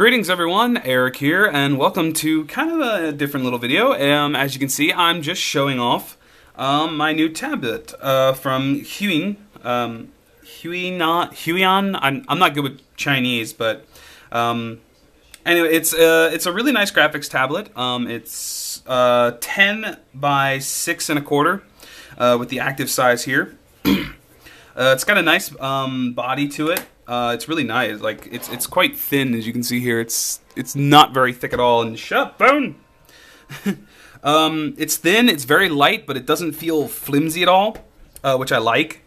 Greetings everyone, Eric here, and welcome to kind of a different little video. As you can see, I'm just showing off my new tablet from Huion. Huion. I'm not good with Chinese, but anyway, it's a really nice graphics tablet. It's 10 by 6.25 with the active size here. It's got a nice body to it. It's really nice. Like it's quite thin, as you can see here. It's not very thick at all. And shut up, phone. It's thin. It's very light, but it doesn't feel flimsy at all, which I like.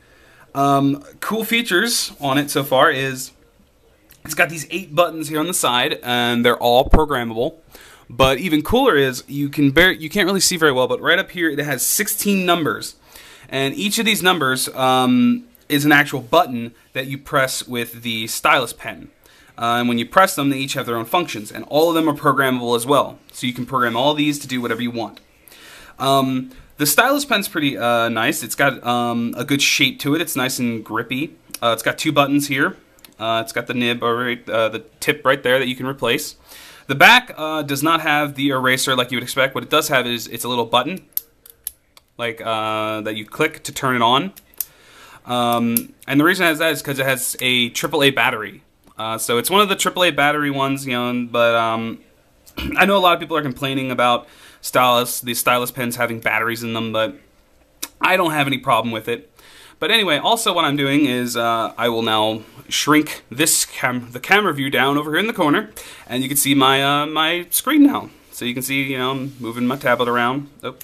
Cool features on it so far is it's got these 8 buttons here on the side, and they're all programmable. But even cooler is you can't really see very well, but right up here it has 16 numbers, and each of these numbers is an actual button that you press with the stylus pen. And when you press them, they each have their own functions, and all of them are programmable as well. So you can program all these to do whatever you want. The stylus pen's pretty nice. It's got a good shape to it. It's nice and grippy. It's got 2 buttons here. It's got the nib, or the tip right there that you can replace. The back does not have the eraser like you would expect. What it does have is it's a little button like that you click to turn it on. And the reason it has that is because it has a AAA battery. So it's one of the AAA battery ones, you know, but I know a lot of people are complaining about the stylus pens having batteries in them, but I don't have any problem with it. But anyway, also what I'm doing is I will now shrink the camera view down over here in the corner, and you can see my my screen now. So you can see, you know, I'm moving my tablet around. Oh,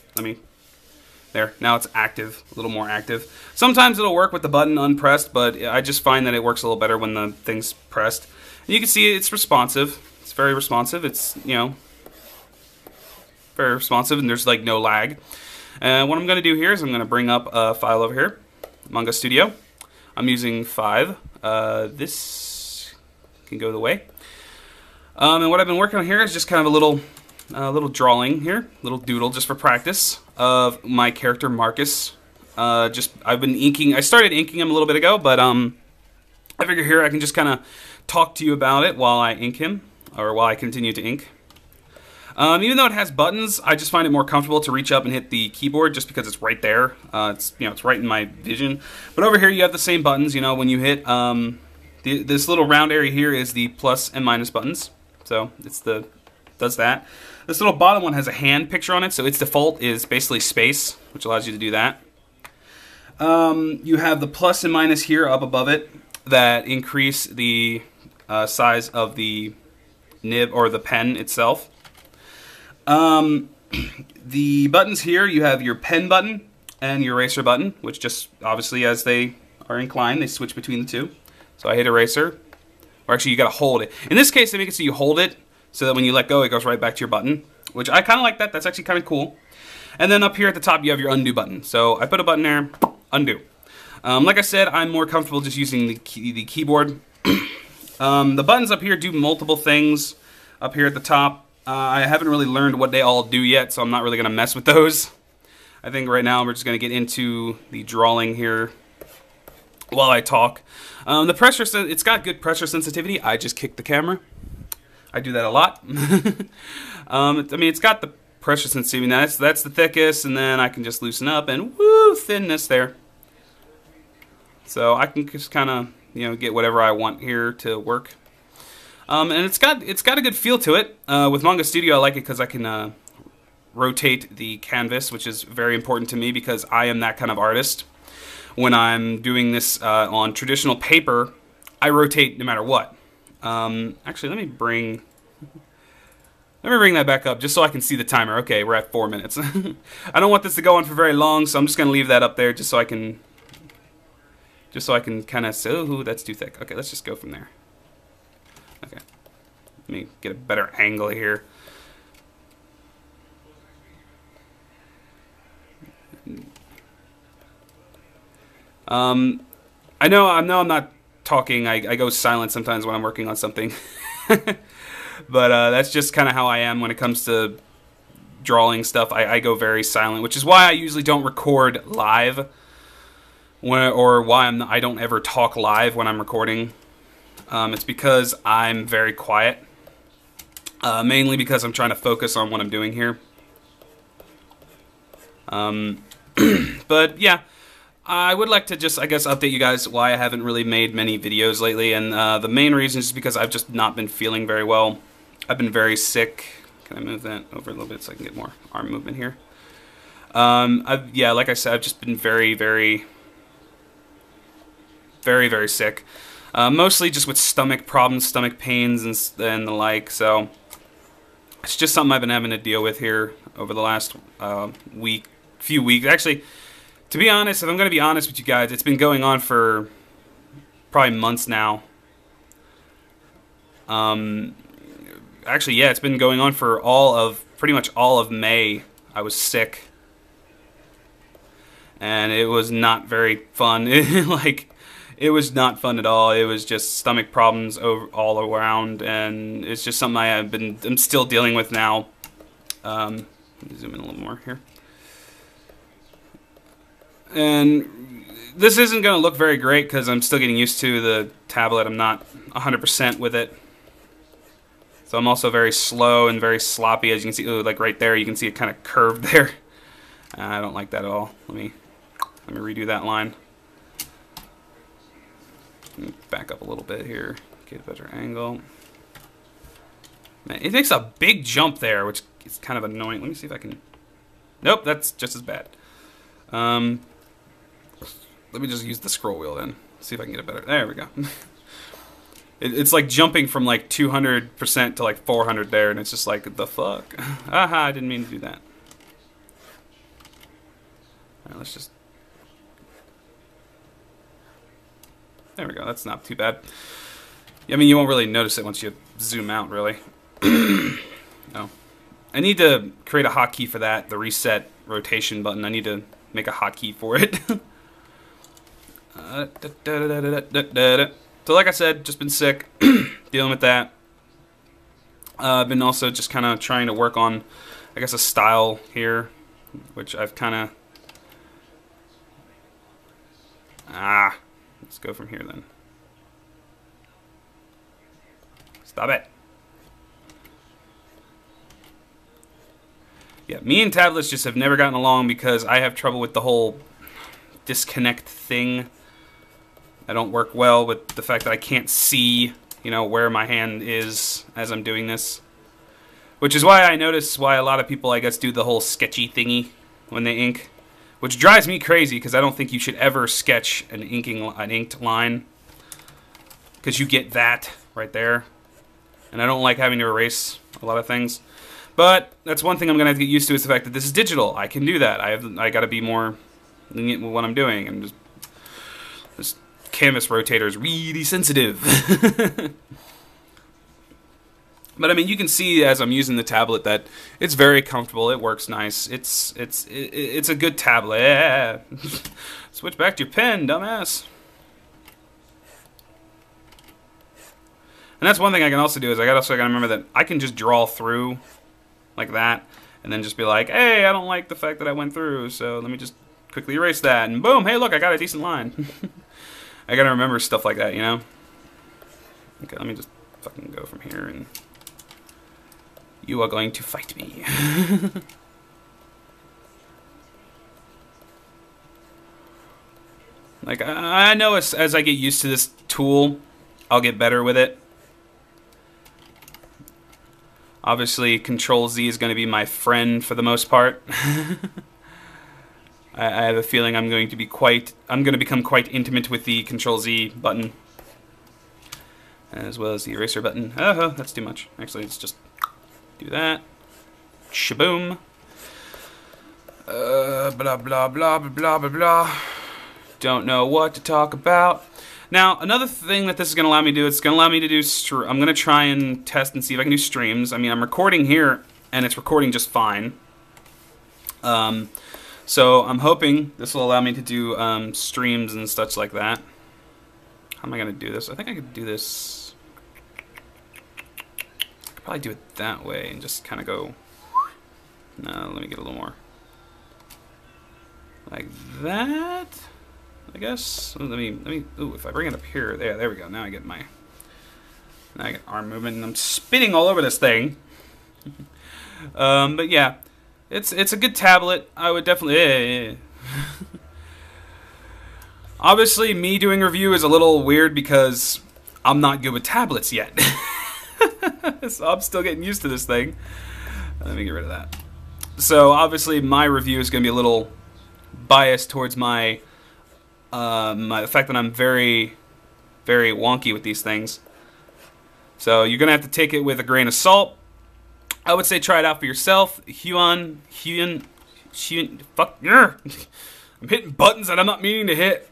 there, now it's active, a little more active. Sometimes it'll work with the button unpressed, but I just find that it works a little better when the thing's pressed. And you can see it's responsive. It's very responsive. It's, you know, very responsive, and there's like no lag. And what I'm going to do here is I'm going to bring up a file over here, Manga Studio. I'm using 5. This can go the way. And what I've been working on here is just kind of a little drawing here, little doodle just for practice of my character Marcus. I've been inking. I started inking him a little bit ago, but I figure here I can just kind of talk to you about it while I ink him, or while I continue to ink. Even though it has buttons, I just find it more comfortable to reach up and hit the keyboard just because it's right there. It's right in my vision. But over here you have the same buttons. You know, when you hit this little round area here is the plus and minus buttons. So does that. This little bottom one has a hand picture on it, so its default is basically space, which allows you to do that. You have the plus and minus here up above it that increase the size of the nib or the pen itself. The buttons here, you have your pen button and your eraser button, which just obviously as they are inclined, they switch between the two. So I hit eraser, or actually you gotta hold it. In this case, they make it so you hold it, so that when you let go, it goes right back to your button, which I kind of like that. That's actually kind of cool. And then up here at the top, you have your undo button. So I put a button there, undo. Like I said, I'm more comfortable just using the keyboard. The buttons up here do multiple things up here at the top. I haven't really learned what they all do yet, so I'm not really going to mess with those. I think right now we're just going to get into the drawing here while I talk. The pressure, it's got good pressure sensitivity. I just kicked the camera. I do that a lot. I mean, it's got the pressure sensitivity. Now that's the thickest, and then I can just loosen up, and woo, thinness there. So I can just kind of, you know, get whatever I want here to work. And it's got a good feel to it. With Manga Studio, I like it because I can rotate the canvas, which is very important to me because I am that kind of artist. When I'm doing this on traditional paper, I rotate no matter what. Actually, let me bring that back up just so I can see the timer. Okay, we're at 4 minutes. I don't want this to go on for very long, so I'm just gonna leave that up there just so I can kind of say, oh, that's too thick. Okay, let's just go from there. Okay, let me get a better angle here. I know I'm not talking. I go silent sometimes when I'm working on something. But that's just kind of how I am when it comes to drawing stuff. I go very silent, which is why I usually don't record live, or why I don't ever talk live when I'm recording. It's because I'm very quiet. mainly because I'm trying to focus on what I'm doing here. But yeah, I would like to just, I guess, update you guys why I haven't really made many videos lately, and the main reason is because I've just not been feeling very well. I've been very sick. Can I move that over a little bit so I can get more arm movement here? Yeah, like I said, I've just been very, very sick. Mostly just with stomach problems, stomach pains, and the like, so it's just something I've been having to deal with here over the last few weeks. Actually, to be honest, if I'm going to be honest with you guys, it's been going on for probably months now. Actually, yeah, it's been going on for pretty much all of May. I was sick. And it was not very fun. It was not fun at all. It was just stomach problems all around, and it's just something I'm still dealing with now. Let me zoom in a little more here. And this isn't going to look very great because I'm still getting used to the tablet. I'm not 100% with it. So I'm also very slow and very sloppy, as you can see. Ooh, like right there, you can see it kind of curved there. I don't like that at all. Let me redo that line. Back up a little bit here, get a better angle. Man, it makes a big jump there, which is kind of annoying. Let me see if I can... Nope, that's just as bad. Let me just use the scroll wheel then. See if I can get it better. There we go. It's like jumping from like 200% to like 400 there, and it's just like, the fuck? Aha, I didn't mean to do that. Alright, let's just... There we go, that's not too bad. I mean, you won't really notice it once you zoom out, really. No. I need to create a hotkey for that, the reset rotation button. I need to make a hotkey for it. So like I said, just been sick, dealing with that. I've been also just kind of trying to work on, I guess, a style here, which I've kind of... Let's go from here then. Stop it. Yeah, me and tablets just have never gotten along because I have trouble with the whole disconnect thing. I don't work well with the fact that I can't see, you know, where my hand is as I'm doing this. Which is why I notice why a lot of people, I guess, do the whole sketchy thingy when they ink. Which drives me crazy because I don't think you should ever sketch an inked line. Because you get that right there. And I don't like having to erase a lot of things. But that's one thing I'm going to have to get used to is the fact that this is digital. I can do that. I got to be more lenient with what I'm doing. And just this canvas rotator is really sensitive. But I mean, you can see as I'm using the tablet that it's very comfortable. It works nice. It's a good tablet. Switch back to your pen, dumbass. And that's one thing I can also do is I also got to remember that I can just draw through like that, and then just be like, hey, I don't like the fact that I went through, so let me just quickly erase that, and boom, hey, look, I got a decent line. I got to remember stuff like that, you know. Okay, let me just fucking go from here and. You are going to fight me. Like, I know as I get used to this tool, I'll get better with it. Obviously, Control-Z is going to be my friend for the most part. I have a feeling I'm going to become quite intimate with the Control-Z button. As well as the eraser button. Oh, that's too much. Actually, it's just... Do that. Shaboom. Blah, blah, blah, blah, blah, blah, blah. Don't know what to talk about. Now, another thing that this is going to allow me to do, it's going to allow me to do, I'm going to try and test and see if I can do streams. I mean, I'm recording here, and it's recording just fine. So I'm hoping this will allow me to do streams and such like that. How am I going to do this? I think I could do this... Probably do it that way and just kind of go. No, let me get a little more like that. I guess. Let me. Ooh, if I bring it up here, there we go. Now I get arm movement, and I'm spinning all over this thing. But yeah, it's a good tablet. I would definitely. Obviously, me doing a review is a little weird because I'm not good with tablets yet. So I'm still getting used to this thing. Let me get rid of that. So obviously, my review is going to be a little biased towards my the fact that I'm very, very wonky with these things. So you're going to have to take it with a grain of salt. I would say try it out for yourself. Huion, fuck, I'm hitting buttons that I'm not meaning to hit.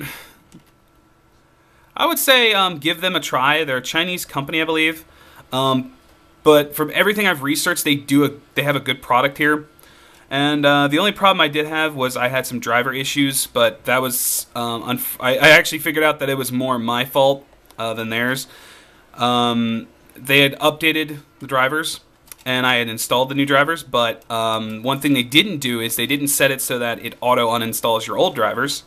I would say give them a try. They're a Chinese company, I believe. But from everything I've researched, they have a good product here. And the only problem I did have was I had some driver issues, but that was I actually figured out that it was more my fault than theirs. They had updated the drivers, and I had installed the new drivers, but one thing they didn't do is they didn't set it so that it auto uninstalls your old drivers.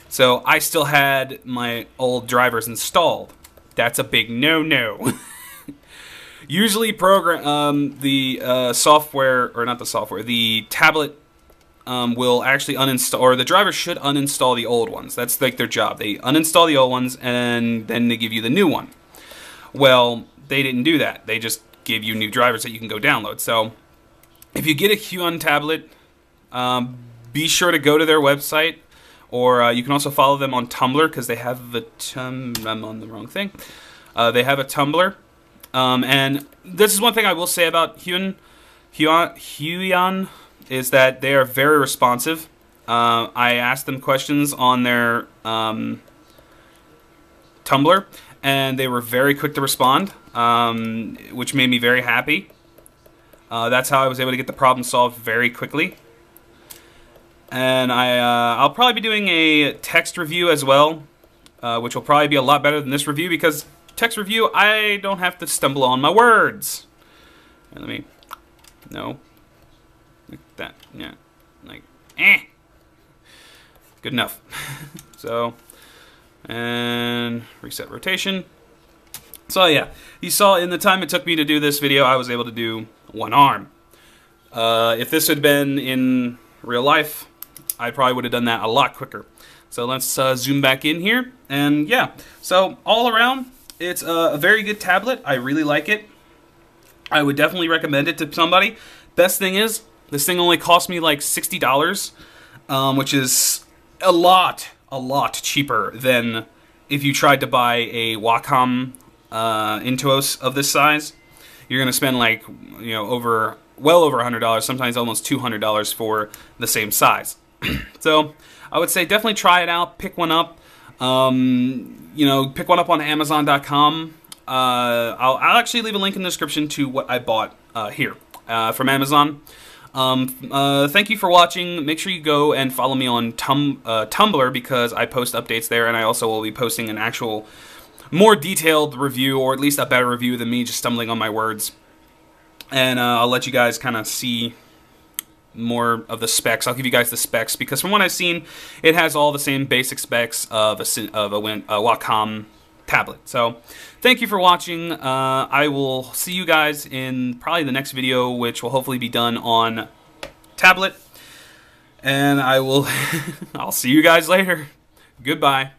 So I still had my old drivers installed. That's a big no-no. Usually the software, or not the software, the tablet will actually uninstall, or the driver should uninstall the old ones. That's like their job. They uninstall the old ones, and then they give you the new one. Well, they didn't do that. They just give you new drivers that you can go download. So if you get a Huion tablet, be sure to go to their website, or you can also follow them on Tumblr, because they have a I'm on the wrong thing. They have a Tumblr. And this is one thing I will say about Huion is that they are very responsive. I asked them questions on their Tumblr, and they were very quick to respond, which made me very happy. That's how I was able to get the problem solved very quickly. And I'll probably be doing a text review as well, which will probably be a lot better than this review, because text review, I don't have to stumble on my words. Let me, no, like that, yeah, like, good enough. So, and reset rotation. So yeah, you saw in the time it took me to do this video, I was able to do one arm. If this had been in real life, I probably would have done that a lot quicker. So let's zoom back in here, and yeah, so all around, it's a very good tablet. I really like it. I would definitely recommend it to somebody. Best thing is, this thing only cost me like $60, which is a lot cheaper than if you tried to buy a Wacom Intuos of this size. You're gonna spend like, you know, well over $100, sometimes almost $200 for the same size. So I would say definitely try it out, pick one up. You know, pick one up on Amazon.com. I'll actually leave a link in the description to what I bought here from Amazon. Thank you for watching. Make sure you go and follow me on Tumblr, because I post updates there, and I also will be posting an actual more detailed review, or at least a better review than me just stumbling on my words. And I'll let you guys kind of see more of the specs. I'll give you guys the specs, because from what I've seen, it has all the same basic specs of a Wacom tablet. So thank you for watching. I will see you guys in probably the next video, which will hopefully be done on tablet, and I will I'll see you guys later. Goodbye.